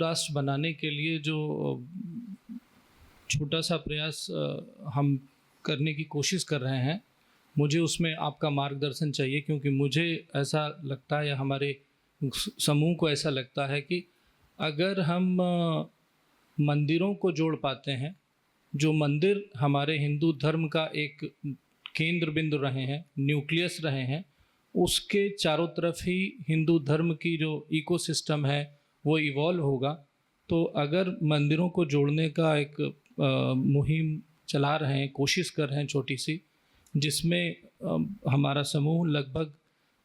राष्ट्र बनाने के लिए जो छोटा सा प्रयास हम करने की कोशिश कर रहे हैं, मुझे उसमें आपका मार्गदर्शन चाहिए, क्योंकि मुझे ऐसा लगता है या हमारे समूह को ऐसा लगता है कि अगर हम मंदिरों को जोड़ पाते हैं, जो मंदिर हमारे हिंदू धर्म का एक केंद्र बिंदु रहे हैं, न्यूक्लियस रहे हैं, उसके चारों तरफ ही हिंदू धर्म की जो इकोसिस्टम है वो इवॉल्व होगा। तो अगर मंदिरों को जोड़ने का एक मुहिम चला रहे हैं, कोशिश कर रहे हैं छोटी सी, जिसमें हमारा समूह लगभग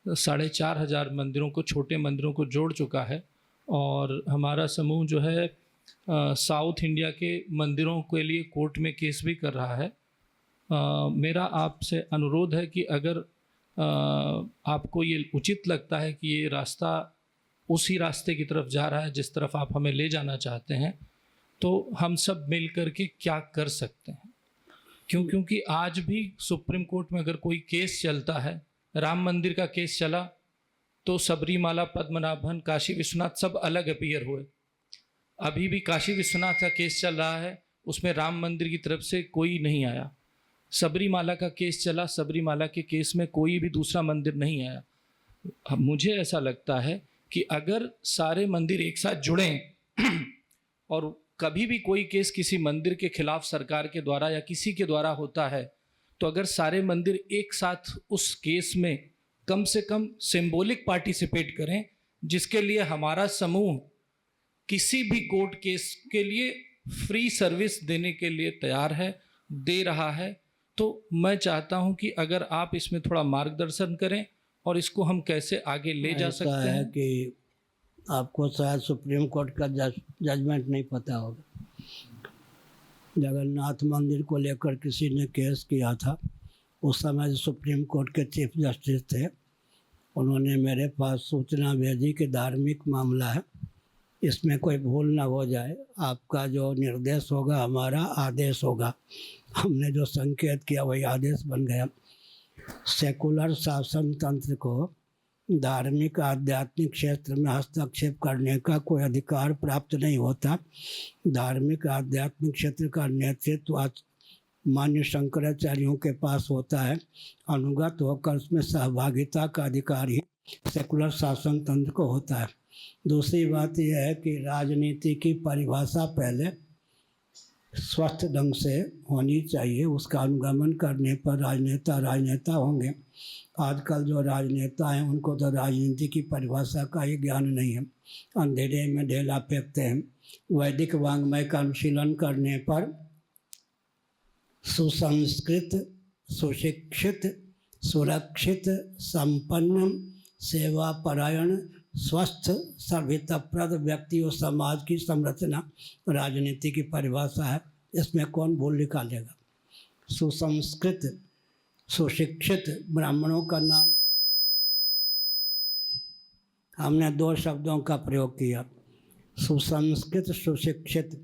4,500 मंदिरों को, छोटे मंदिरों को जोड़ चुका है। और हमारा समूह जो है साउथ इंडिया के मंदिरों के लिए कोर्ट में केस भी कर रहा है। मेरा आपसे अनुरोध है कि अगर आपको ये उचित लगता है कि ये रास्ता उसी रास्ते की तरफ जा रहा है जिस तरफ आप हमें ले जाना चाहते हैं, तो हम सब मिल कर के क्या कर सकते हैं। क्योंकि आज भी सुप्रीम कोर्ट में अगर कोई केस चलता है, राम मंदिर का केस चला तो सबरीमाला, पद्मनाभन, काशी विश्वनाथ सब अलग अपीयर हुए। अभी भी काशी विश्वनाथ का केस चल रहा है, उसमें राम मंदिर की तरफ से कोई नहीं आया। सबरीमाला का केस चला, सबरीमाला के केस में कोई भी दूसरा मंदिर नहीं आया। मुझे ऐसा लगता है कि अगर सारे मंदिर एक साथ जुड़ें और कभी भी कोई केस किसी मंदिर के खिलाफ सरकार के द्वारा या किसी के द्वारा होता है, तो अगर सारे मंदिर एक साथ उस केस में कम से कम सिंबॉलिक पार्टिसिपेट करें, जिसके लिए हमारा समूह किसी भी कोर्ट केस के लिए फ्री सर्विस देने के लिए तैयार है, दे रहा है। तो मैं चाहता हूं कि अगर आप इसमें थोड़ा मार्गदर्शन करें और इसको हम कैसे आगे ले जा सकते हैं। कि आपको शायद सुप्रीम कोर्ट का जजमेंट नहीं पता होगा। जगन्नाथ मंदिर को लेकर किसी ने केस किया था, उस समय जो सुप्रीम कोर्ट के चीफ जस्टिस थे, उन्होंने मेरे पास सूचना भेजी कि धार्मिक मामला है, इसमें कोई भूल ना हो जाए, आपका जो निर्देश होगा हमारा आदेश होगा। हमने जो संकेत किया वही आदेश बन गया। सेकुलर शासन तंत्र को धार्मिक आध्यात्मिक क्षेत्र में हस्तक्षेप करने का कोई अधिकार प्राप्त नहीं होता। धार्मिक आध्यात्मिक क्षेत्र का नेतृत्व मान्य शंकराचार्यों के पास होता है। अनुगत होकर उसमें सहभागिता का अधिकार ही सेकुलर शासन तंत्र को होता है। दूसरी बात यह है कि राजनीति की परिभाषा पहले स्वस्थ ढंग से होनी चाहिए, उसका अनुगमन करने पर राजनेता होंगे। आजकल जो राजनेता हैं उनको तो राजनीति की परिभाषा का ही ज्ञान नहीं है, अंधेरे में ढेला फेंकते हैं। वैदिक वाङ्मय का अनुशीलन करने पर सुसंस्कृत, सुशिक्षित, सुरक्षित, संपन्न, सेवापरायण, स्वस्थ, सभ्यताप्रद व्यक्ति और समाज की संरचना राजनीति की परिभाषा है। इसमें कौन भूल निकालेगा। सुसंस्कृत, सुशिक्षित, ब्राह्मणों का नाम हमने 2 शब्दों का प्रयोग किया, सुसंस्कृत, सुशिक्षित,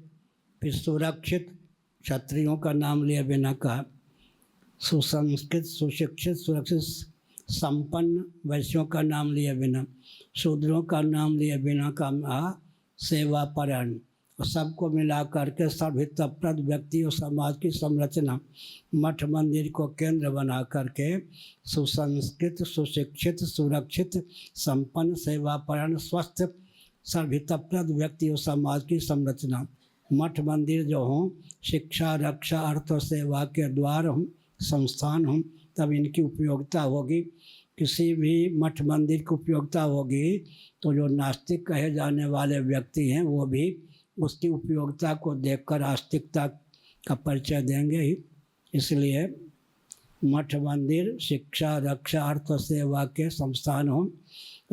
फिर सुरक्षित, क्षत्रियों का नाम लिए बिना कहा, सुसंस्कृत, सुशिक्षित, सुरक्षित, संपन्न, वैश्यों का नाम लिए बिना, शूद्रों का नाम लिए बिना कहा, सेवापरायण, और सबको मिला करके सभ्यताप्रद व्यक्ति और समाज की संरचना। मठ मंदिर को केंद्र बना करके सुसंस्कृत, सुशिक्षित, सुरक्षित, संपन्न, सेवापरायण, स्वस्थ, सभ्यताप्रद व्यक्ति और समाज की संरचना। मठ मंदिर जो हों, शिक्षा, रक्षा, अर्थ और सेवा के द्वार हों, संस्थान हों, तब इनकी उपयोगिता होगी। किसी भी मठ मंदिर की उपयोगिता होगी तो जो नास्तिक कहे जाने वाले व्यक्ति हैं वो भी उसकी उपयोगिता को देखकर आस्तिकता का परिचय देंगे ही। इसलिए मठ मंदिर शिक्षा, रक्षा, अर्थ और सेवा के संस्थान हों।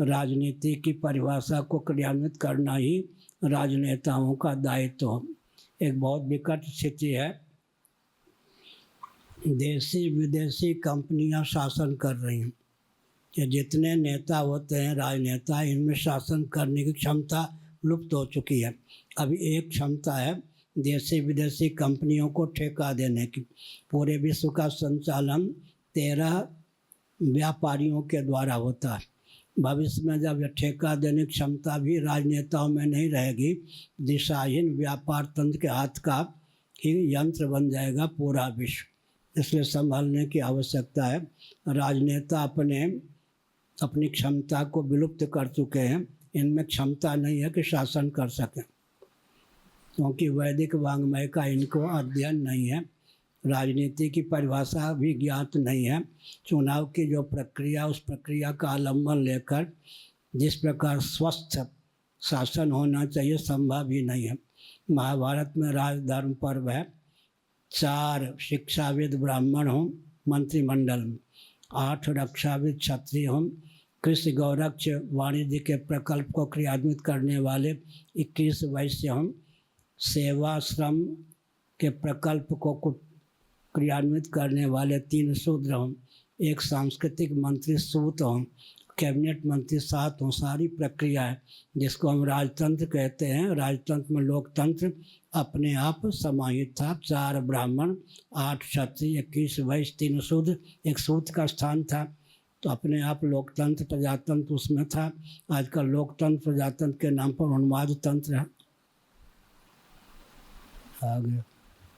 राजनीति की परिभाषा को क्रियान्वित करना ही राजनेताओं का दायित्व हो। एक बहुत विकट स्थिति है, देशी विदेशी कंपनियां शासन कर रही हैं। ये जितने नेता होते हैं राजनेता, इनमें शासन करने की क्षमता लुप्त हो चुकी है। अभी एक क्षमता है देशी विदेशी कंपनियों को ठेका देने की। पूरे विश्व का संचालन 13 व्यापारियों के द्वारा होता है। भविष्य में जब यह ठेका देने की क्षमता भी राजनेताओं में नहीं रहेगी, दिशाहीन व्यापार तंत्र के हाथ का ही यंत्र बन जाएगा पूरा विश्व। इसलिए संभालने की आवश्यकता है। राजनेता अपनी क्षमता को विलुप्त कर चुके हैं। इनमें क्षमता नहीं है कि शासन कर सकें, क्योंकि वैदिक वाङ्मय का इनको अध्ययन नहीं है। राजनीति की परिभाषा भी ज्ञात नहीं है। चुनाव की जो प्रक्रिया, उस प्रक्रिया का अवलंबन लेकर जिस प्रकार स्वस्थ शासन होना चाहिए, संभव ही नहीं है। महाभारत में राजधर्म पर्व है। 4 शिक्षाविद ब्राह्मण हों मंत्रिमंडल में, 8 रक्षाविद क्षत्रिय हों, कृषि गौरक्ष वाणिज्य के प्रकल्प को क्रियान्वित करने वाले 21 वैश्य हों, सेवा श्रम के प्रकल्प को क्रियान्वित करने वाले 3 शूद्र हों, 1 सांस्कृतिक मंत्री सूत हों, कैबिनेट मंत्री 7 हों। सारी प्रक्रिया है जिसको हम राजतंत्र कहते हैं। राजतंत्र में लोकतंत्र अपने आप समाहित था। 4 ब्राह्मण, 8 क्षत्रिय, 21 वैश्य, 3 शूद्र, 1 सूत का स्थान था। तो अपने आप लोकतंत्र प्रजातंत्र उसमें था। आजकल लोकतंत्र प्रजातंत्र के नाम पर उन्माद तंत्र है। आ गया।